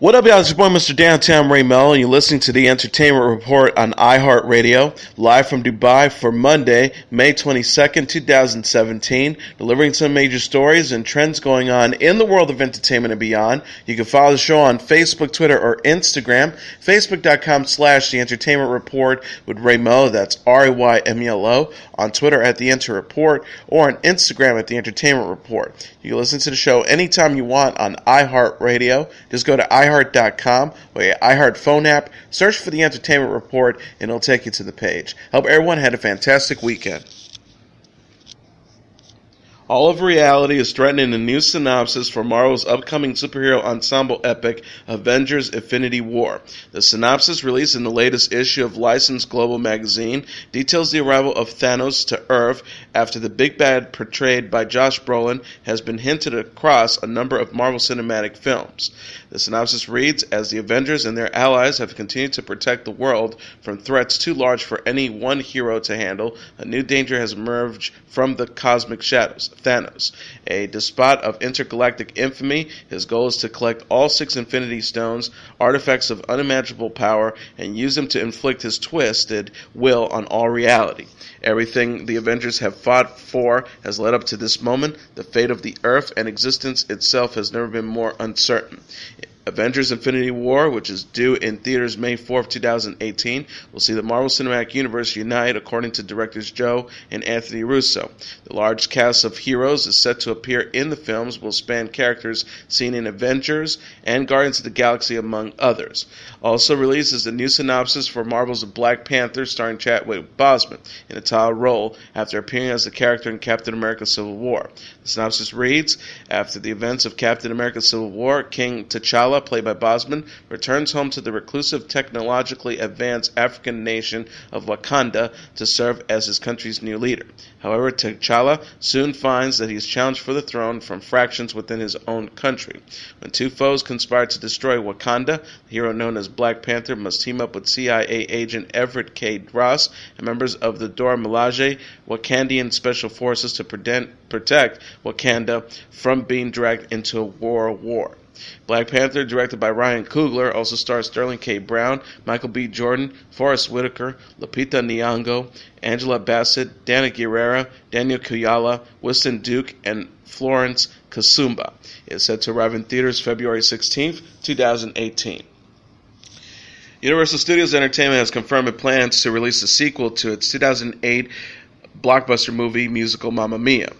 What up, y'all? It's your boy, Mr. Downtown Ray Melo, and you're listening to the Entertainment Report on iHeartRadio, live from Dubai for Monday, May 22nd, 2017, delivering some major stories and trends going on in the world of entertainment and beyond. You can follow the show on Facebook, Twitter, or Instagram, facebook.com/The Entertainment Report with Ray Melo, that's RAYMELO, on Twitter at The Enter Report, or on Instagram at The Entertainment Report. You can listen to the show anytime you want on iHeartRadio. Just go to iHeart.com or your iHeart phone app, search for The Entertainment Report, and it'll take you to the page. Hope everyone had a fantastic weekend. All of reality is threatening a new synopsis for Marvel's upcoming superhero ensemble epic, Avengers: Infinity War. The synopsis, released in the latest issue of Licensed Global magazine, details the arrival of Thanos to Earth after the big bad portrayed by Josh Brolin has been hinted across a number of Marvel Cinematic films. The synopsis reads, as the Avengers and their allies have continued to protect the world from threats too large for any one hero to handle, a new danger has emerged from the cosmic shadows. Thanos, a despot of intergalactic infamy, his goal is to collect all 6 Infinity Stones, artifacts of unimaginable power, and use them to inflict his twisted will on all reality. Everything the Avengers have fought for has led up to this moment. The fate of the Earth and existence itself has never been more uncertain. Avengers: Infinity War, which is due in theaters May 4th, 2018, will see the Marvel Cinematic Universe unite, according to directors Joe and Anthony Russo. The large cast of heroes is set to appear in the films will span characters seen in Avengers and Guardians of the Galaxy, among others. Also released is the new synopsis for Marvel's Black Panther, starring Chadwick Boseman in a title role after appearing as the character in Captain America: Civil War. The synopsis reads, after the events of Captain America: Civil War, King T'Challa, played by Boseman, returns home to the reclusive, technologically advanced African nation of Wakanda to serve as his country's new leader. However, T'Challa soon finds that he is challenged for the throne from factions within his own country. When two foes conspire to destroy Wakanda, the hero known as Black Panther must team up with CIA agent Everett K. Ross and members of the Dora Milaje Wakandian Special Forces to protect Wakanda from being dragged into a war. Black Panther, directed by Ryan Coogler, also stars Sterling K. Brown, Michael B. Jordan, Forrest Whitaker, Lupita Nyong'o, Angela Bassett, Dana Guerrera, Daniel Kuyala, Winston Duke, and Florence Kasumba. It is set to arrive in theaters February 16th, 2018. Universal Studios Entertainment has confirmed plans to release a sequel to its 2008 blockbuster movie musical Mamma Mia.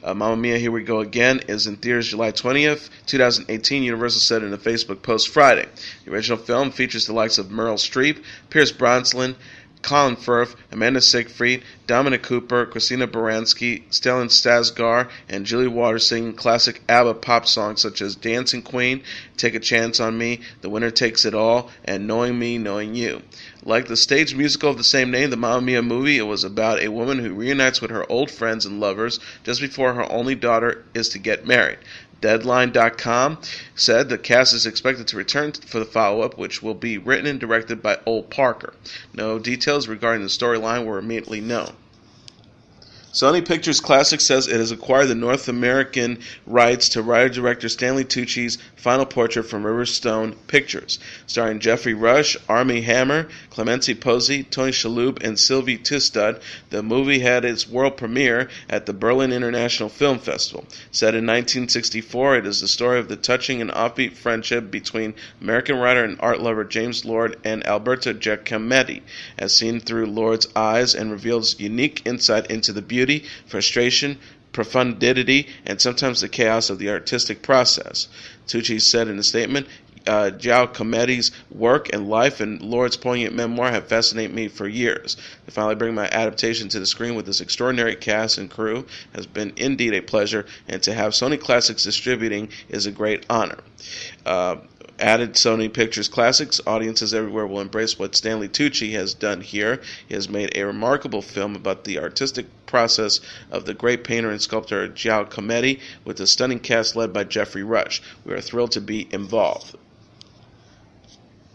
Mamma Mia, Here We Go Again is in theaters July 20th, 2018, Universal said in a Facebook post Friday. The original film features the likes of Meryl Streep, Pierce Brosnan, Colin Firth, Amanda Seyfried, Dominic Cooper, Christina Baranski, Stellan Skarsgård, and Julie Waters singing classic ABBA pop songs such as Dancing Queen, Take a Chance on Me, The Winner Takes It All, and Knowing Me, Knowing You. Like the stage musical of the same name, the Mamma Mia movie, it was about a woman who reunites with her old friends and lovers just before her only daughter is to get married. Deadline.com said the cast is expected to return for the follow-up, which will be written and directed by Ol Parker. No details regarding the storyline were immediately known. Sony Pictures Classics says it has acquired the North American rights to writer-director Stanley Tucci's Final Portrait from Riverstone Pictures, starring Jeffrey Rush, Armie Hammer, Clemency Posey, Tony Shalhoub, and Sylvie Tisdale. The movie had its world premiere at the Berlin International Film Festival. Set in 1964, it is the story of the touching and offbeat friendship between American writer and art lover James Lord and Alberto Giacometti, as seen through Lord's eyes, and reveals unique insight into the beauty, frustration, profundity, and sometimes the chaos of the artistic process. Tucci said in a statement, Giacometti's work and life and Lord's poignant memoir have fascinated me for years. To finally bring my adaptation to the screen with this extraordinary cast and crew has been indeed a pleasure, and to have Sony Classics distributing is a great honor. Added Sony Pictures Classics, audiences everywhere will embrace what Stanley Tucci has done here. He has made a remarkable film about the artistic process of the great painter and sculptor Giacometti, with a stunning cast led by Jeffrey Rush. We are thrilled to be involved.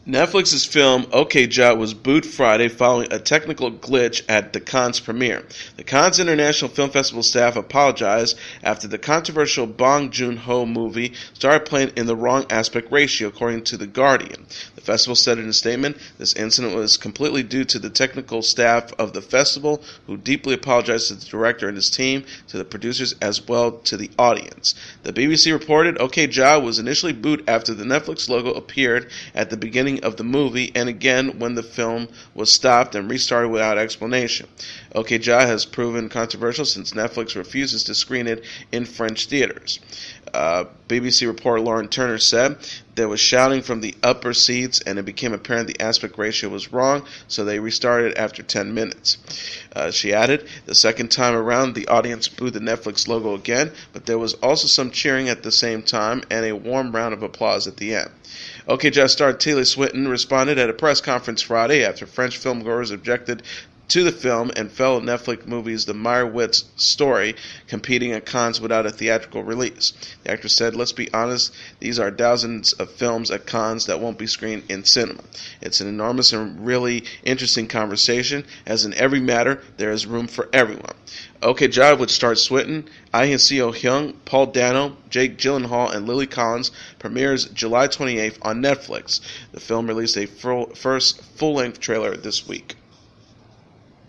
Netflix's film OK Ja was booed Friday following a technical glitch at the Cannes premiere. The Cannes International Film Festival staff apologized after the controversial Bong Joon-ho movie started playing in the wrong aspect ratio, according to The Guardian. The festival said in a statement, this incident was completely due to the technical staff of the festival, who deeply apologized to the director and his team, to the producers, as well to the audience. The BBC reported OK Ja was initially booed after the Netflix logo appeared at the beginning of the movie, and again when the film was stopped and restarted without explanation. OK Ja has proven controversial since Netflix refuses to screen it in French theaters. BBC reporter Lauren Turner said there was shouting from the upper seats, and it became apparent the aspect ratio was wrong, so they restarted after 10 minutes. She added, the second time around, the audience booed the Netflix logo again, but there was also some cheering at the same time and a warm round of applause at the end. OK Ja star Tilda Swinton responded at a press conference Friday after French filmgoers objected to the film and fellow Netflix movies The Meyerowitz Story competing at Cannes without a theatrical release. The actress said, let's be honest, these are thousands of films at Cannes that won't be screened in cinema. It's an enormous and really interesting conversation. As in every matter, there is room for everyone. OK Ja, which stars Swinton, Ahn Seo-hyun, Paul Dano, Jake Gyllenhaal, and Lily Collins, premieres July 28th on Netflix. The film released a first full-length trailer this week.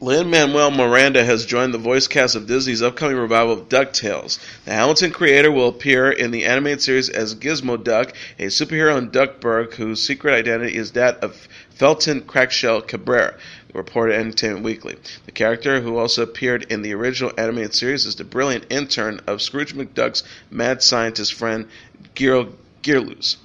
Lin-Manuel Miranda has joined the voice cast of Disney's upcoming revival of DuckTales. The Hamilton creator will appear in the animated series as Gizmo Duck, a superhero in Duckburg whose secret identity is that of Felton Crackshell Cabrera, reported Entertainment Weekly. The character, who also appeared in the original animated series, is the brilliant intern of Scrooge McDuck's mad scientist friend, Gearloose.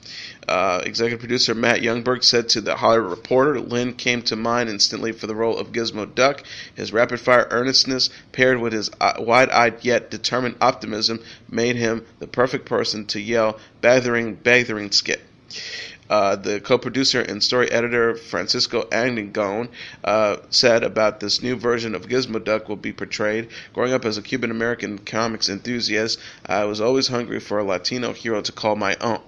Executive producer Matt Youngberg said to The Hollywood Reporter, Lin came to mind instantly for the role of Gizmo Duck. His rapid-fire earnestness, paired with his wide-eyed yet determined optimism, made him the perfect person to yell, "Bathering skit." The co-producer and story editor Francisco Andigon said about this new version of Gizmo Duck will be portrayed. Growing up as a Cuban-American comics enthusiast, I was always hungry for a Latino hero to call my own.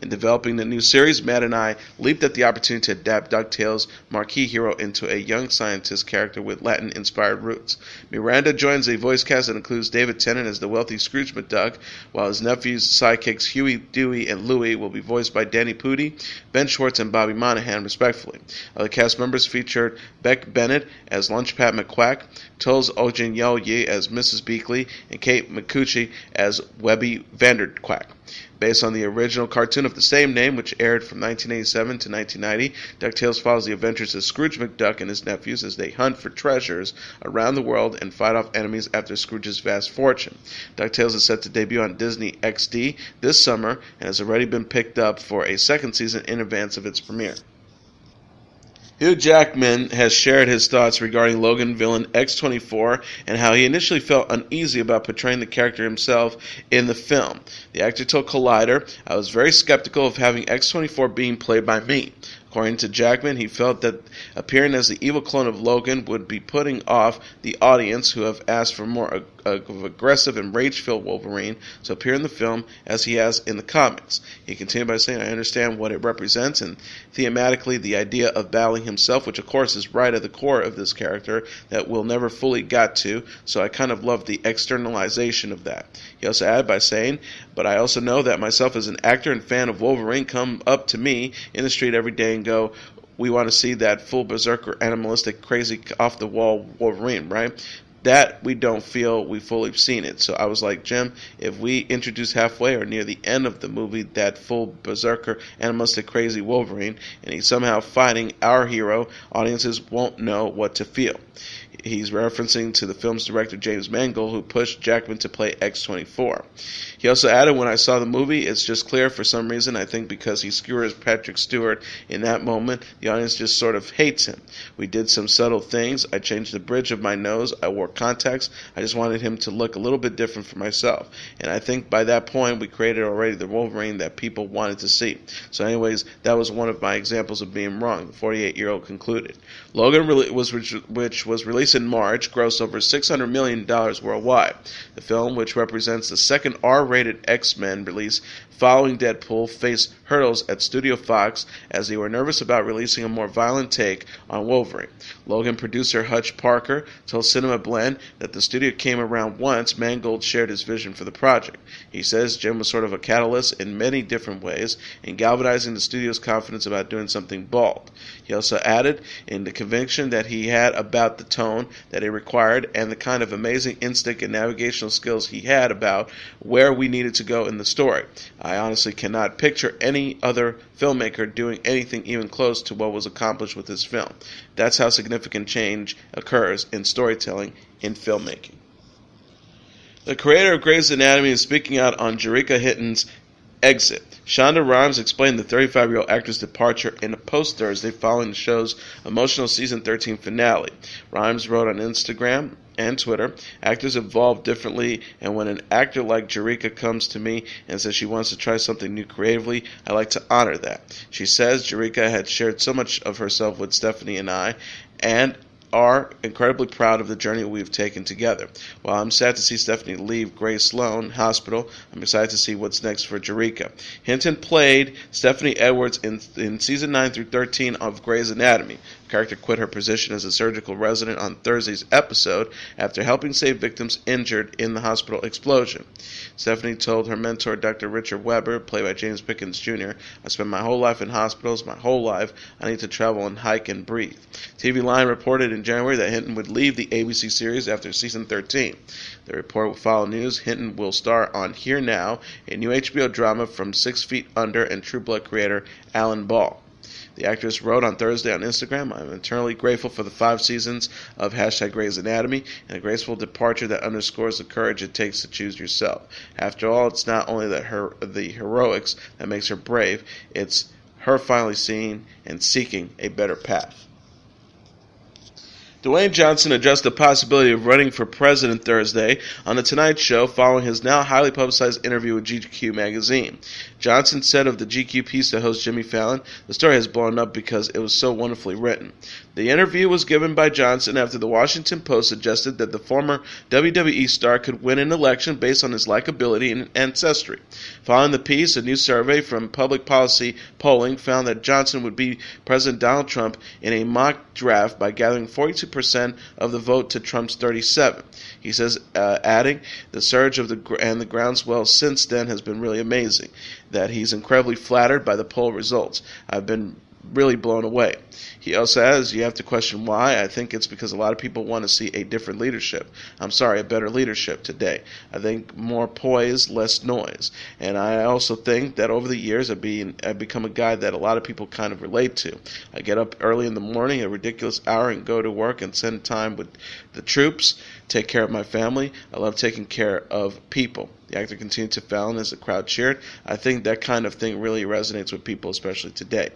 In developing the new series, Matt and I leaped at the opportunity to adapt DuckTales' marquee hero into a young scientist character with Latin-inspired roots. Miranda joins a voice cast that includes David Tennant as the wealthy Scrooge McDuck, while his nephews, sidekicks Huey, Dewey, and Louie will be voiced by Danny Pudi, Ben Schwartz, and Bobby Monahan, respectively. Other cast members featured Beck Bennett as Lunchpat McQuack, Toles Ojenyoye as Mrs. Beakley, and Kate McCucci as Webby Vanderquack. Based on the original cartoon of the same name, which aired from 1987 to 1990, DuckTales follows the adventures of Scrooge McDuck and his nephews as they hunt for treasures around the world and fight off enemies after Scrooge's vast fortune. DuckTales is set to debut on Disney XD this summer and has already been picked up for a second season in advance of its premiere. Hugh Jackman has shared his thoughts regarding Logan villain X-24 and how he initially felt uneasy about portraying the character himself in the film. The actor told Collider, I was very skeptical of having X-24 being played by me. According to Jackman, he felt that appearing as the evil clone of Logan would be putting off the audience who have asked for more aggressive and rage-filled Wolverine to appear in the film as he has in the comics. He continued by saying, I understand what it represents and thematically the idea of battling himself, which of course is right at the core of this character that we'll never fully got to, so I kind of love the externalization of that. He also added by saying, but I also know that myself as an actor and fan of Wolverine come up to me in the street every day and go, we want to see that full berserker, animalistic, crazy, off-the-wall Wolverine, right? That we don't feel we fully seen it. So I was like, Jim, if we introduce halfway or near the end of the movie that full berserker, animalistic, crazy Wolverine, and he's somehow fighting our hero, audiences won't know what to feel. He's referencing to the film's director James Mangold, who pushed Jackman to play X-24. He also added, when I saw the movie, it's just clear for some reason, I think because he skewers Patrick Stewart in that moment, the audience just sort of hates him. We did some subtle things. I changed the bridge of my nose. I wore contacts. I just wanted him to look a little bit different for myself. And I think by that point, we created already the Wolverine that people wanted to see. So anyways, that was one of my examples of being wrong, the 48-year-old concluded. Logan, which was released release in March, grossed over $600 million worldwide. The film, which represents the second R-rated X-Men release following Deadpool, faced hurdles at Studio Fox as they were nervous about releasing a more violent take on Wolverine. Logan producer Hutch Parker told Cinema Blend that the studio came around once Mangold shared his vision for the project. He says Jim was sort of a catalyst in many different ways in galvanizing the studio's confidence about doing something bold. He also added in the conviction that he had about the tone that it required and the kind of amazing instinct and navigational skills he had about where we needed to go in the story. I honestly cannot picture any other filmmaker doing anything even close to what was accomplished with this film. That's how significant change occurs in storytelling in filmmaking. The creator of Grey's Anatomy is speaking out on Jericka Hinton's exit. Shonda Rhimes explained the 35-year-old actress' departure in a post Thursday following the show's emotional season 13 finale. Rhimes wrote on Instagram and Twitter, "Actors evolve differently, and when an actor like Jericka comes to me and says she wants to try something new creatively, I like to honor that." She says Jericka had shared so much of herself with Stephanie and I, and are incredibly proud of the journey we've taken together. While I'm sad to see Stephanie leave Grey Sloan Hospital, I'm excited to see what's next for Jericka. Hinton played Stephanie Edwards in season 9 through 13 of Grey's Anatomy. The character quit her position as a surgical resident on Thursday's episode after helping save victims injured in the hospital explosion. Stephanie told her mentor, Dr. Richard Weber, played by James Pickens Jr., "I spent my whole life in hospitals, my whole life. I need to travel and hike and breathe." TV Line reported in January that Hinton would leave the ABC series after season 13. The report will follow news Hinton will star on Here Now, a new HBO drama from 6 Feet Under and True Blood creator Alan Ball. The actress wrote on Thursday on Instagram, "I'm eternally grateful for the 5 seasons of #Grey's Anatomy and a graceful departure that underscores the courage it takes to choose yourself. After all, it's not only the heroics that makes her brave, it's her finally seeing and seeking a better path." Dwayne Johnson addressed the possibility of running for president Thursday on The Tonight Show following his now highly publicized interview with GQ magazine. Johnson said of the GQ piece to host Jimmy Fallon, "The story has blown up because it was so wonderfully written." The interview was given by Johnson after the Washington Post suggested that the former WWE star could win an election based on his likability and ancestry. Following the piece, a new survey from Public Policy Polling found that Johnson would beat President Donald Trump in a mock draft by gathering 42% of the vote to Trump's 37%. He says, adding, "The surge of the groundswell since then has been really amazing, that he's incredibly flattered by the poll results. I've been really blown away." He also says, "You have to question why. I think it's because a lot of people want to see a different leadership. A better leadership today. I think more poise, less noise. And I also think that over the years I've become a guy that a lot of people kind of relate to. I get up early in the morning, a ridiculous hour, and go to work and spend time with the troops, take care of my family. I love taking care of people." The actor continued to Fallon as the crowd cheered. "I think that kind of thing really resonates with people, especially today."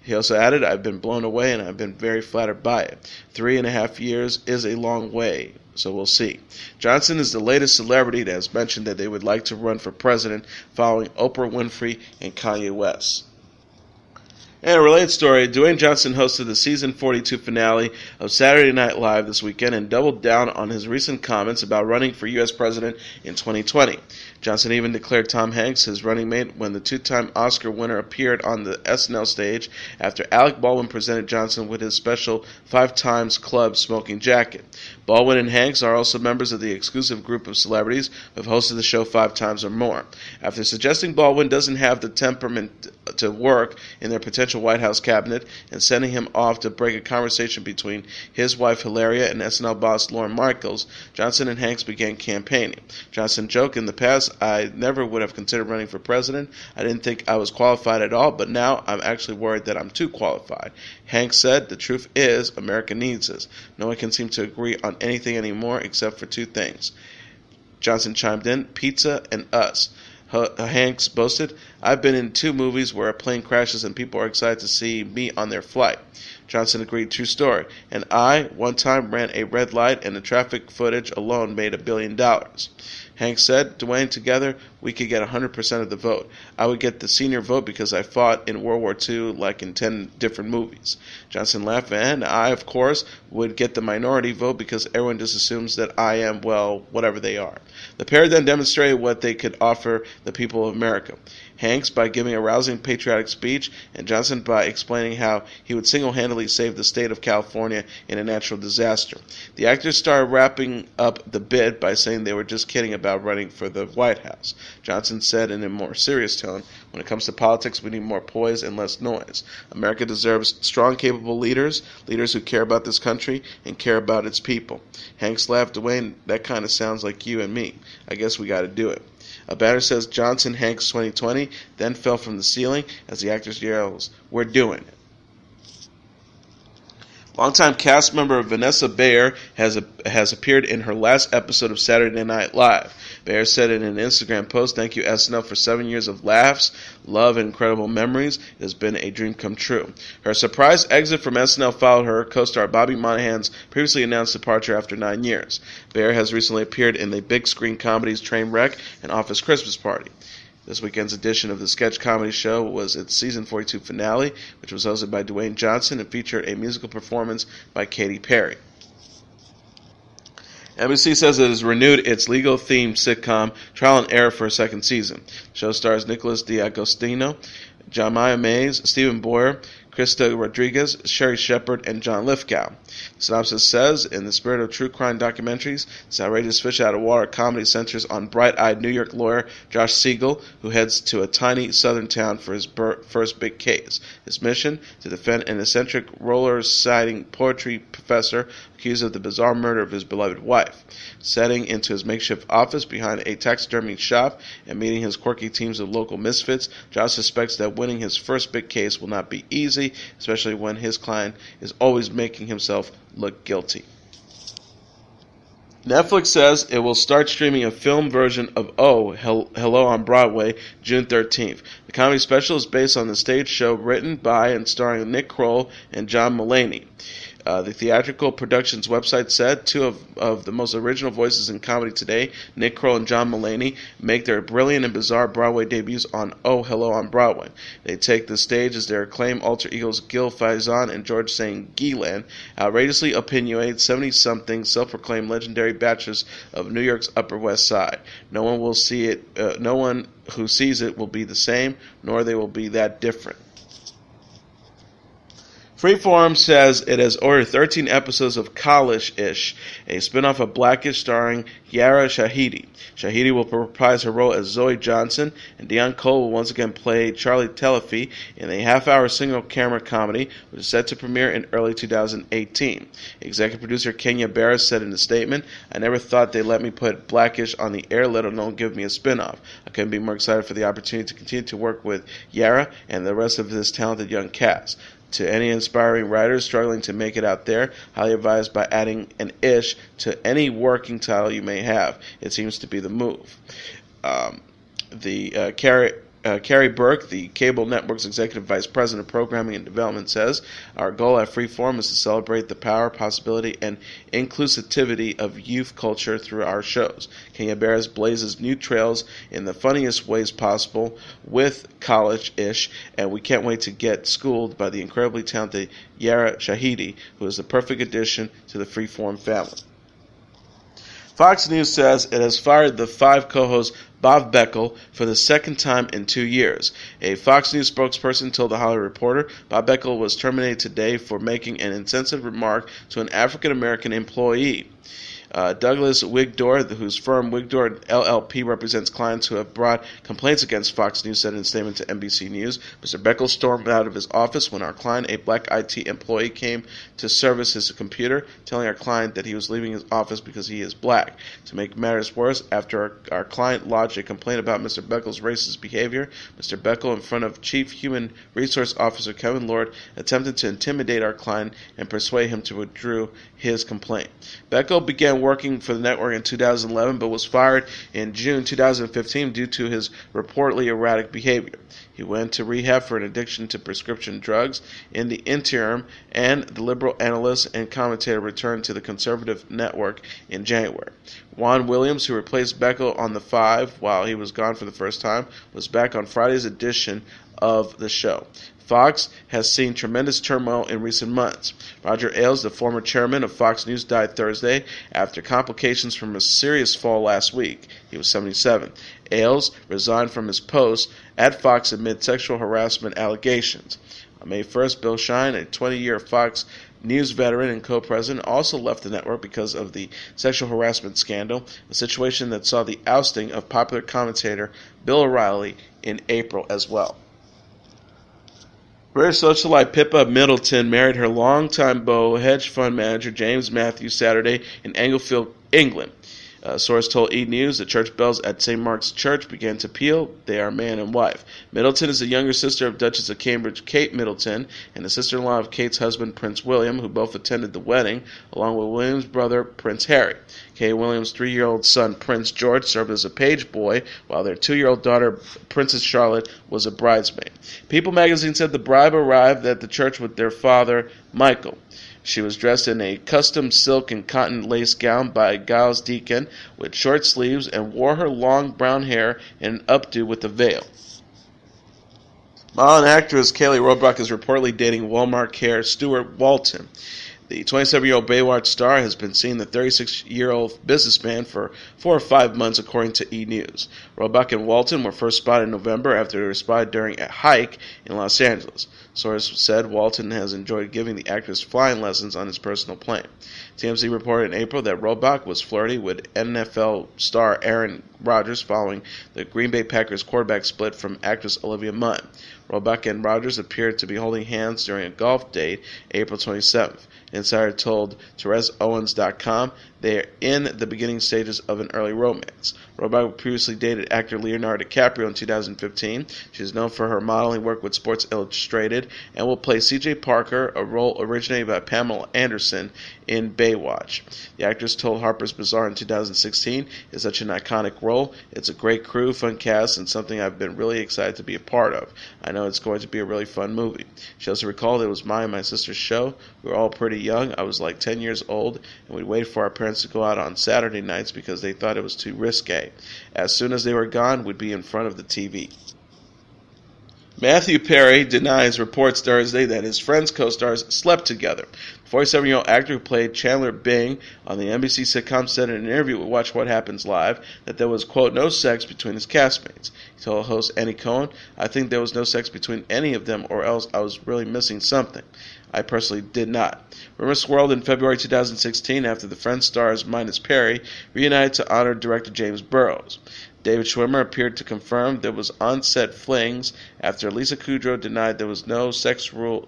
He also added, "I've been blown away and I've been very flattered by it. 3.5 years is a long way, so we'll see." Johnson is the latest celebrity that has mentioned that they would like to run for president following Oprah Winfrey and Kanye West. And a related story, Dwayne Johnson hosted the season 42 finale of Saturday Night Live this weekend and doubled down on his recent comments about running for U.S. president in 2020. Johnson even declared Tom Hanks his running mate when the 2-time Oscar winner appeared on the SNL stage after Alec Baldwin presented Johnson with his special 5 Times Club smoking jacket. Baldwin and Hanks are also members of the exclusive group of celebrities who have hosted the show 5 times or more. After suggesting Baldwin doesn't have the temperament to work in their potential White House cabinet and sending him off to break a conversation between his wife Hilaria and SNL boss Lorne Michaels, Johnson and Hanks began campaigning. Johnson joked, "In the past, I never would have considered running for president. I didn't think I was qualified at all, but now I'm actually worried that I'm too qualified." Hanks said, "The truth is, America needs us. No one can seem to agree on anything anymore except for 2 things." Johnson chimed in, "Pizza and us." Hanks boasted, "I've been in 2 movies where a plane crashes and people are excited to see me on their flight." Johnson agreed, "True story. And one time ran a red light and the traffic footage alone made $1 billion." Hanks said, Dwayne, together we could get 100% of the vote. I would get the senior vote because I fought in World War II like in 10 different movies. Johnson laughed, and I, of course, would get the minority vote because everyone just assumes that I am, well, whatever they are. The pair then demonstrated what they could offer the people of America. Hanks by giving a rousing patriotic speech, and Johnson by explaining how he would single-handedly save the state of California in a natural disaster. The actors started wrapping up the bit by saying they were just kidding about running for the White House. Johnson said in a more serious tone, when it comes to politics, we need more poise and less noise. America deserves strong, capable leaders who care about this country and care about its people. Hanks laughed, Dwayne, that kind of sounds like you and me. I guess we got to do it. A banner says Johnson Hanks 2020, then fell from the ceiling as the actors yelled, "We're doing it." Longtime cast member Vanessa Bayer has appeared in her last episode of Saturday Night Live. Bayer said in an Instagram post, "Thank you SNL for 7 years of laughs, love, and incredible memories. It has been a dream come true." Her surprise exit from SNL followed her co-star Bobby Monahan's previously announced departure after 9 years. Bayer has recently appeared in the big screen comedies Trainwreck and Office Christmas Party. This weekend's edition of the sketch comedy show was its season 42 finale, which was hosted by Dwayne Johnson and featured a musical performance by Katy Perry. NBC says it has renewed its legal-themed sitcom Trial and Error for a second season. The show stars Nicholas D'Agostino, Jamiah Mays, Stephen Boyer, Krista Rodriguez, Sherry Shepard, and John Lithgow. The synopsis says, in the spirit of true crime documentaries, this outrageous fish-out-of-water comedy centers on bright-eyed New York lawyer Josh Siegel, who heads to a tiny southern town for his first big case. His mission? To defend an eccentric roller-siding poetry professor accused of the bizarre murder of his beloved wife. Setting into his makeshift office behind a taxidermy shop and meeting his quirky teams of local misfits, Josh suspects that winning his first big case will not be easy, especially when his client is always making himself look guilty. Netflix says it will start streaming a film version of Oh, Hello on Broadway June 13th. The comedy special is based on the stage show written by and starring Nick Kroll and John Mulaney. The theatrical productions website said two of the most original voices in comedy today, Nick Kroll and John Mulaney, make their brilliant and bizarre Broadway debuts on Oh, Hello on Broadway. They take the stage as their acclaimed alter egos Gil Faizon and George St. Gilan, outrageously opinionated 70-something self-proclaimed legendary bachelors of New York's Upper West Side. No one will see it. No one who sees it will be the same, nor they will be that different. Freeform says it has ordered 13 episodes of College-ish, a spin-off of Blackish starring Yara Shahidi. Shahidi will reprise her role as Zoe Johnson, and Dion Cole will once again play Charlie Telefi in a half-hour single-camera comedy, which is set to premiere in early 2018. Executive producer Kenya Barris said in a statement, "I never thought they'd let me put Blackish on the air, let alone give me a spin-off. I couldn't be more excited for the opportunity to continue to work with Yara and the rest of this talented young cast. To any inspiring writers struggling to make it out there, highly advised by adding an ish to any working title you may have. It seems to be the move." Carrie Burke, the cable network's executive vice president of programming and development, says, "Our goal at Freeform is to celebrate the power, possibility, and inclusivity of youth culture through our shows. Kenya Barris blazes new trails in the funniest ways possible with College-ish, and we can't wait to get schooled by the incredibly talented Yara Shahidi, who is the perfect addition to the Freeform family." Fox News says it has fired the 5 co-host Bob Beckel for the second time in 2 years. A Fox News spokesperson told The Hollywood Reporter Bob Beckel was terminated today for making an insensitive remark to an African-American employee. Douglas Wigdor, whose firm Wigdor LLP represents clients who have brought complaints against Fox News, said in a statement to NBC News, "Mr. Beckel stormed out of his office when our client, a black IT employee, came to service his computer, telling our client that he was leaving his office because he is black. To make matters worse, after our client lodged a complaint about Mr. Beckel's racist behavior, Mr. Beckel, in front of Chief Human Resource Officer Kevin Lord, attempted to intimidate our client and persuade him to withdraw his complaint. Beckel began began working for the network in 2011 but was fired in June 2015 due to his reportedly erratic behavior. He went to rehab for an addiction to prescription drugs in the interim, and the liberal analyst and commentator returned to the conservative network in January. Juan Williams, who replaced Beckel on The Five while he was gone for the first time, was back on Friday's edition of the show. Fox has seen tremendous turmoil in recent months. Roger Ailes, the former chairman of Fox News, died Thursday after complications from a serious fall last week. He was 77. Ailes resigned from his post at Fox amid sexual harassment allegations. On May 1st, Bill Shine, a 20-year Fox News veteran and co-president, also left the network because of the sexual harassment scandal, a situation that saw the ousting of popular commentator Bill O'Reilly in April as well. British socialite Pippa Middleton married her longtime beau, hedge fund manager James Matthews, Saturday in Englefield, England. A source told E! News the church bells at St. Mark's Church began to peal. They are man and wife. Middleton is the younger sister of Duchess of Cambridge Kate Middleton and the sister-in-law of Kate's husband Prince William, who both attended the wedding, along with William's brother Prince Harry. Kate Williams' 3-year-old son Prince George served as a page boy, while their 2-year-old daughter Princess Charlotte was a bridesmaid. People magazine said the bride arrived at the church with their father, Michael. She was dressed in a custom silk and cotton lace gown by Giles Deacon with short sleeves and wore her long brown hair in an updo with a veil. Model and actress Kaylee Roebuck is reportedly dating Walmart care Stuart Walton. The 27-year-old Baywatch star has been seeing the 36-year-old businessman for 4 or 5 months, according to E! News. Roebuck and Walton were first spotted in November after they were spotted during a hike in Los Angeles. Sources said Walton has enjoyed giving the actress flying lessons on his personal plane. TMZ reported in April that Roebuck was flirting with NFL star Aaron Rodgers following the Green Bay Packers quarterback split from actress Olivia Munn. Roebuck and Rodgers appeared to be holding hands during a golf date April 27th. Insider told TherezOwens.com they are in the beginning stages of an early romance. Roebuck previously dated actor Leonardo DiCaprio in 2015. She is known for her modeling work with Sports Illustrated and will play C.J. Parker, a role originated by Pamela Anderson in Baywatch. The actress told Harper's Bazaar in 2016, "It's such an iconic role. It's a great crew, fun cast, and something I've been really excited to be a part of. I know it's going to be a really fun movie." She also recalled it was mine and my sister's show. We were all pretty young. I was like 10 years old, and we'd wait for our parents to go out on Saturday nights because they thought it was too risque. As soon as they were gone, we'd be in front of the TV. Matthew Perry denies reports Thursday that his Friends co-stars slept together. The 47-year-old actor who played Chandler Bing on the NBC sitcom said in an interview with Watch What Happens Live that there was, quote, no sex between his castmates. He told host Annie Cohen, "I think there was no sex between any of them, or else I was really missing something. I personally did not." Rumors swirled in February 2016 after the Friends stars minus Perry reunited to honor director James Burrows. David Schwimmer appeared to confirm there was on-set flings after Lisa Kudrow denied there was no sex rule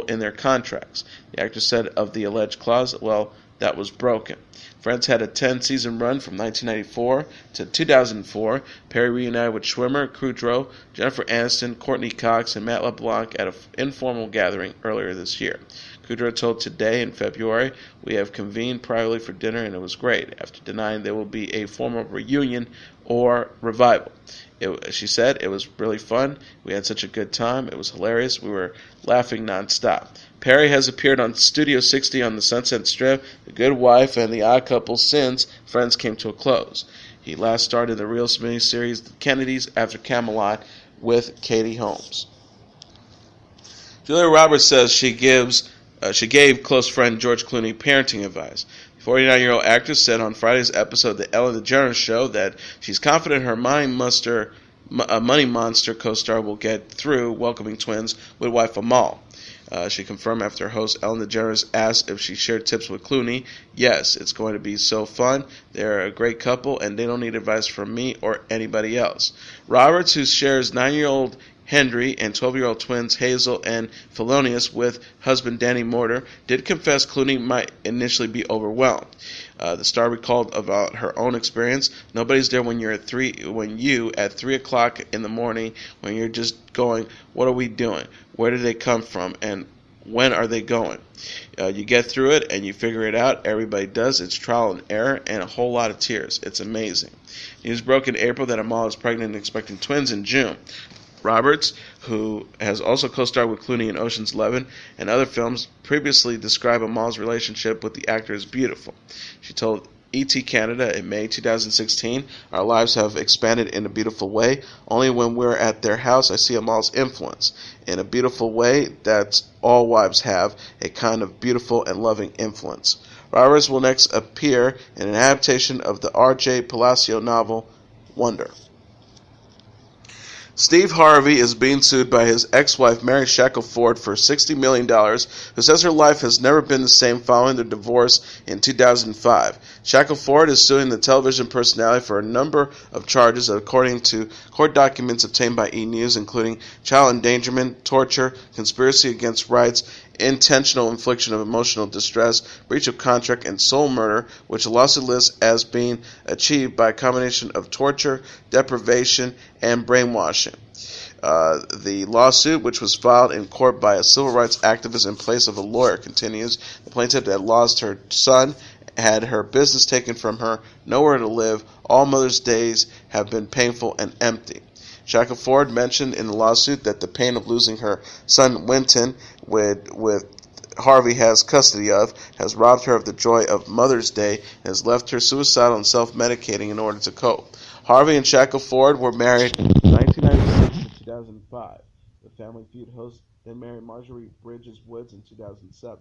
in their contracts. The actor said of the alleged clause, "Well, that was broken." Friends had a 10-season run from 1994 to 2004. Perry reunited with Schwimmer, Kudrow, Jennifer Aniston, Courtney Cox, and Matt LeBlanc at an informal gathering earlier this year. Kudrow told Today in February, "We have convened privately for dinner and it was great," after denying there will be a formal reunion or revival. She said, "It was really fun. We had such a good time. It was hilarious. We were laughing nonstop." Perry has appeared on Studio 60 on the Sunset Strip, The Good Wife, and The Odd Couple since Friends came to a close. He last started the real miniseries The Kennedys after Camelot with Katie Holmes. Julia Roberts says she gave close friend George Clooney parenting advice. The 49-year-old actress said on Friday's episode of The Ellen DeGeneres Show that she's confident her Money Monster co-star will get through welcoming twins with wife Amal. She confirmed after host Ellen DeGeneres asked if she shared tips with Clooney. "Yes, it's going to be so fun. They're a great couple, and they don't need advice from me or anybody else." Roberts, who shares 9-year-old Hendry and 12-year-old twins Hazel and Felonious with husband Danny Mortar, did confess Clooney might initially be overwhelmed. The star recalled about her own experience. "Nobody's there when at 3 o'clock in the morning, when you're just going, what are we doing? Where did they come from? And When are they going? You get through it and you figure it out. Everybody does. It's trial and error and a whole lot of tears. It's amazing. News broke in April that Amal is pregnant and expecting twins in June. Roberts, who has also co-starred with Clooney in Ocean's 11 and other films, previously described Amal's relationship with the actor as beautiful. She told ET Canada in May 2016, "Our lives have expanded in a beautiful way. Only when we're at their house I see Amal's influence. In a beautiful way, that's all wives have, a kind of beautiful and loving influence." Roberts will next appear in an adaptation of the R.J. Palacio novel, Wonder. Steve Harvey is being sued by his ex-wife Mary Shackelford for $60 million, who says her life has never been the same following their divorce in 2005. Shackelford is suing the television personality for a number of charges, according to court documents obtained by E! News, including child endangerment, torture, conspiracy against rights, intentional infliction of emotional distress, breach of contract, and soul murder, which the lawsuit lists as being achieved by a combination of torture, deprivation, and brainwashing. The lawsuit, which was filed in court by a civil rights activist in place of a lawyer, continues. The plaintiff had lost her son, had her business taken from her, nowhere to live. All Mother's Days have been painful and empty. Shackelford mentioned in the lawsuit that the pain of losing her son Winton, with Harvey has custody of, has robbed her of the joy of Mother's Day and has left her suicidal and self-medicating in order to cope. Harvey and Shackelford were married in 1996 to 2005. The Family Feud host then married Marjorie Bridges Woods in 2007.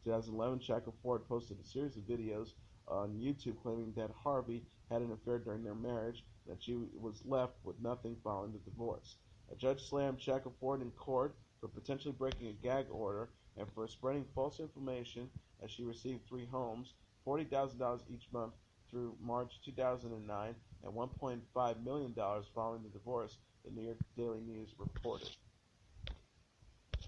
In 2011, Shackelford posted a series of videos on YouTube claiming that Harvey had an affair during their marriage, and that she was left with nothing following the divorce. A judge slammed Shackelford in court for potentially breaking a gag order and for spreading false information, as she received 3 homes, $40,000 each month through March 2009, and $1.5 million following the divorce, the New York Daily News reported.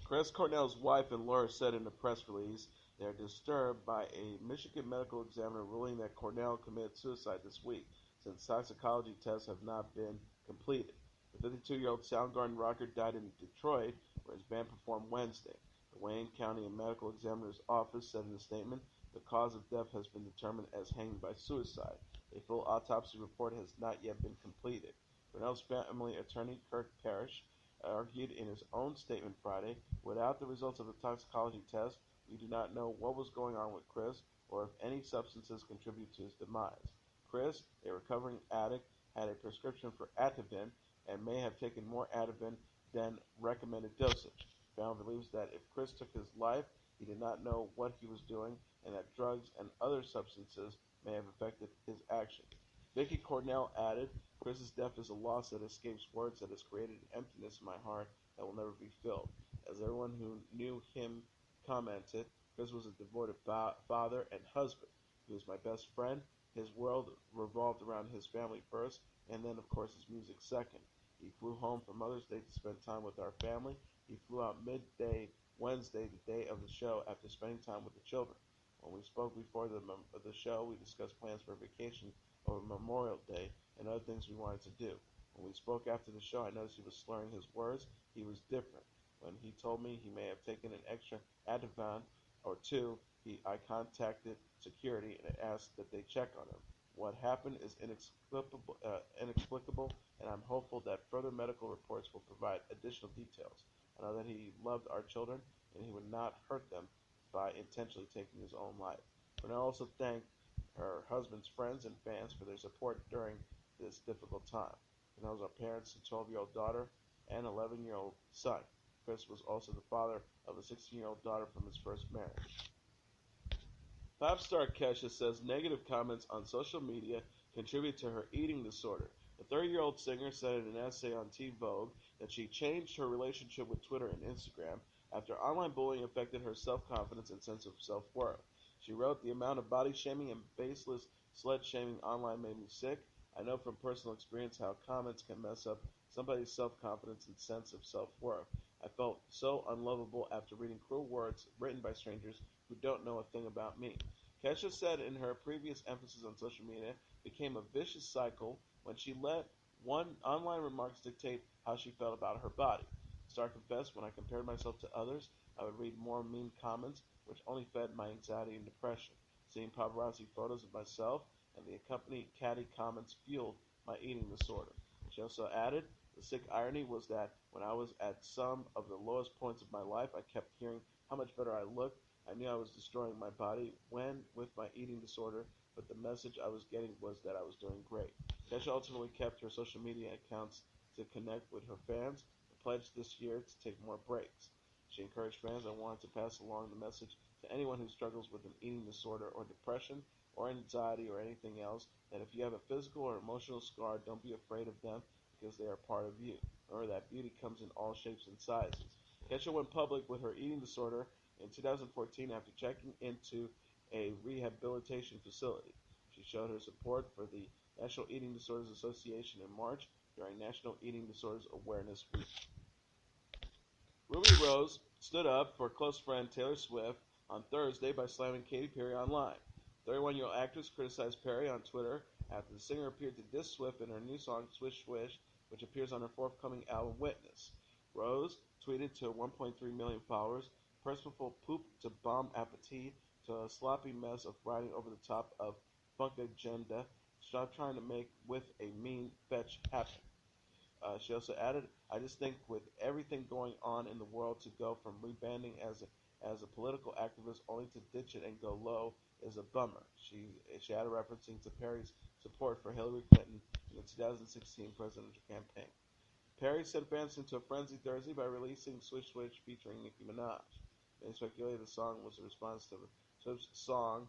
Chris Cornell's wife and lawyer said in a press release they are disturbed by a Michigan medical examiner ruling that Cornell committed suicide this week, since toxicology tests have not been completed. The 52-year-old Soundgarden rocker died in Detroit, where his band performed Wednesday. The Wayne County Medical Examiner's Office said in a statement, "The cause of death has been determined as hanging by suicide. A full autopsy report has not yet been completed." Cornell's family attorney, Kirk Parrish, argued in his own statement Friday, "Without the results of the toxicology test, we do not know what was going on with Chris or if any substances contribute to his demise. Chris, a recovering addict, had a prescription for Ativan and may have taken more Ativan than recommended dosage. The family believes that if Chris took his life, he did not know what he was doing and that drugs and other substances may have affected his actions." Vicky Cornell added, "Chris's death is a loss that escapes words, that has created an emptiness in my heart that will never be filled." As everyone who knew him commented, Chris was a devoted father and husband. He was my best friend. His world revolved around his family first, and then, of course, his music second. He flew home for Mother's Day to spend time with our family. He flew out midday Wednesday, the day of the show, after spending time with the children. When we spoke before the show, we discussed plans for a vacation over Memorial Day and other things we wanted to do. When we spoke after the show, I noticed he was slurring his words. He was different. When he told me he may have taken an extra Ativan or two, I contacted security and asked that they check on him. What happened is inexplicable, and I'm hopeful that further medical reports will provide additional details. I know that he loved our children, and he would not hurt them by intentionally taking his own life." Cornell also thanked her husband's friends and fans for their support during this difficult time. Cornell's are parents to a 12-year-old daughter and 11-year-old son. Chris was also the father of a 16-year-old daughter from his first marriage. Pop star Kesha says negative comments on social media contribute to her eating disorder. The 30-year-old singer said in an essay on T-Vogue that she changed her relationship with Twitter and Instagram after online bullying affected her self-confidence and sense of self-worth. She wrote, "The amount of body shaming and baseless slut-shaming online made me sick. I know from personal experience how comments can mess up somebody's self-confidence and sense of self-worth. I felt so unlovable after reading cruel words written by strangers who don't know a thing about me." Kesha said in her previous emphasis on social media became a vicious cycle when she let one online remarks dictate how she felt about her body. Star confessed, when I compared myself to others, I would read more mean comments, which only fed my anxiety and depression. Seeing paparazzi photos of myself and the accompanying catty comments fueled my eating disorder. She also added, the sick irony was that when I was at some of the lowest points of my life, I kept hearing how much better I looked. I knew I was destroying my body when with my eating disorder, but the message I was getting was that I was doing great. Kesha ultimately kept her social media accounts to connect with her fans and pledged this year to take more breaks. She encouraged fans and wanted to pass along the message to anyone who struggles with an eating disorder or depression or anxiety or anything else, that if you have a physical or emotional scar, don't be afraid of them because they are part of you. Remember that beauty comes in all shapes and sizes. Kesha went public with her eating disorder in 2014 after checking into a rehabilitation facility. She showed her support for the National Eating Disorders Association in March during National Eating Disorders Awareness Week. Ruby Rose stood up for close friend Taylor Swift on Thursday by slamming Katy Perry online. 31-year-old actress criticized Perry on Twitter after the singer appeared to diss Swift in her new song Swish Swish, which appears on her forthcoming album Witness. Rose tweeted to 1.3 million followers, "Personal poop to bon appetit to a sloppy mess of writing over the top of funk agenda. Stop trying to make with a mean fetch happen." She also added, "I just think with everything going on in the world, to go from rebranding as a political activist only to ditch it and go low is a bummer." She added, referencing to Perry's support for Hillary Clinton in the 2016 presidential campaign. Perry sent fans into a frenzy Thursday by releasing Swish Swish featuring Nicki Minaj. Many speculated the song was a response to Swift's song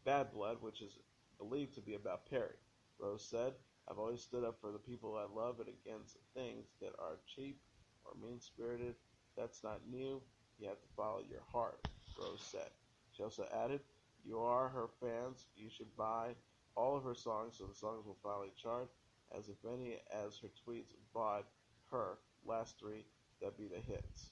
Bad Blood, which is believed to be about Perry. Rose said, "I've always stood up for the people I love and against things that are cheap or mean-spirited. That's not new. You have to follow your heart," Rose said. She also added, "You are her fans. You should buy all of her songs so the songs will finally chart, as if many as her tweets bought her last three, that'd be the hits."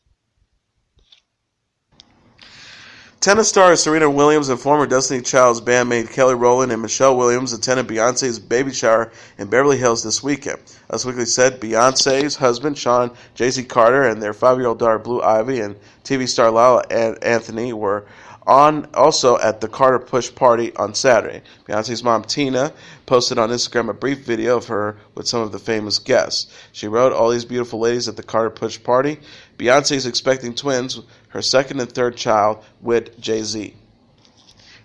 Tennis stars Serena Williams and former Destiny Child's bandmate Kelly Rowland and Michelle Williams attended Beyoncé's baby shower in Beverly Hills this weekend. Us Weekly said Beyoncé's husband, Sean J.C. Carter, and their 5-year-old daughter, Blue Ivy, and TV star Lala Anthony were also at the Carter Push party on Saturday. Beyoncé's mom, Tina, posted on Instagram a brief video of her with some of the famous guests. She wrote, "All these beautiful ladies at the Carter Push party. Beyoncé's expecting twins, her second and third child, with Jay-Z."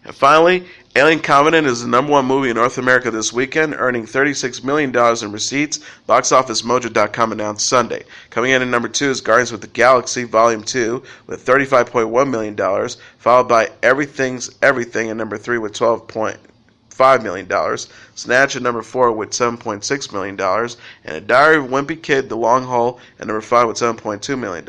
And finally, Alien Covenant is the #1 movie in North America this weekend, earning $36 million in receipts. BoxOfficeMojo.com announced Sunday. Coming in at #2 is Guardians of the Galaxy Volume 2 with $35.1 million, followed by Everything's Everything at #3 with $12.5 million, Snatch at #4 with $7.6 million, and A Diary of a Wimpy Kid, The Long Haul at #5 with $7.2 million.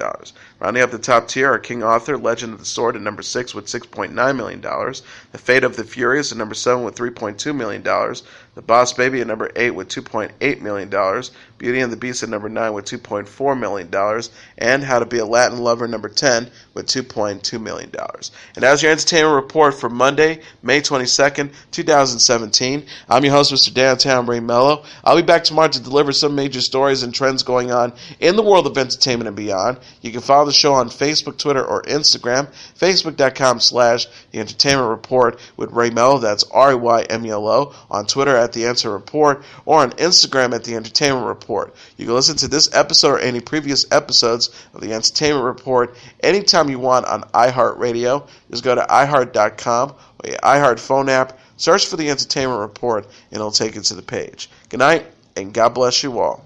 Rounding up the top tier are King Arthur, Legend of the Sword at #6 with $6.9 million, The Fate of the Furious at #7 with $3.2 million, The Boss Baby at #8 with $2.8 million, Beauty and the Beast at #9 with $2.4 million, and How to Be a Latin Lover #10 with $2.2 million. And as your entertainment report for Monday, May 22nd, 2017, I'm your host, Mr. Downtown Melo. I'll be back tomorrow to deliver some major stories and trends going on in the world of entertainment and beyond. You can follow the show on Facebook, Twitter, or Instagram. Facebook.com/The Entertainment Report with Ray Melo. That's RAYMELO. On Twitter at The Answer Report, or on Instagram at The Entertainment Report. You can listen to this episode or any previous episodes of The Entertainment Report anytime you want on iHeartRadio. Just go to iHeart.com or your iHeart phone app, search for The Entertainment Report, and it'll take you to the page. Good night, and God bless you all.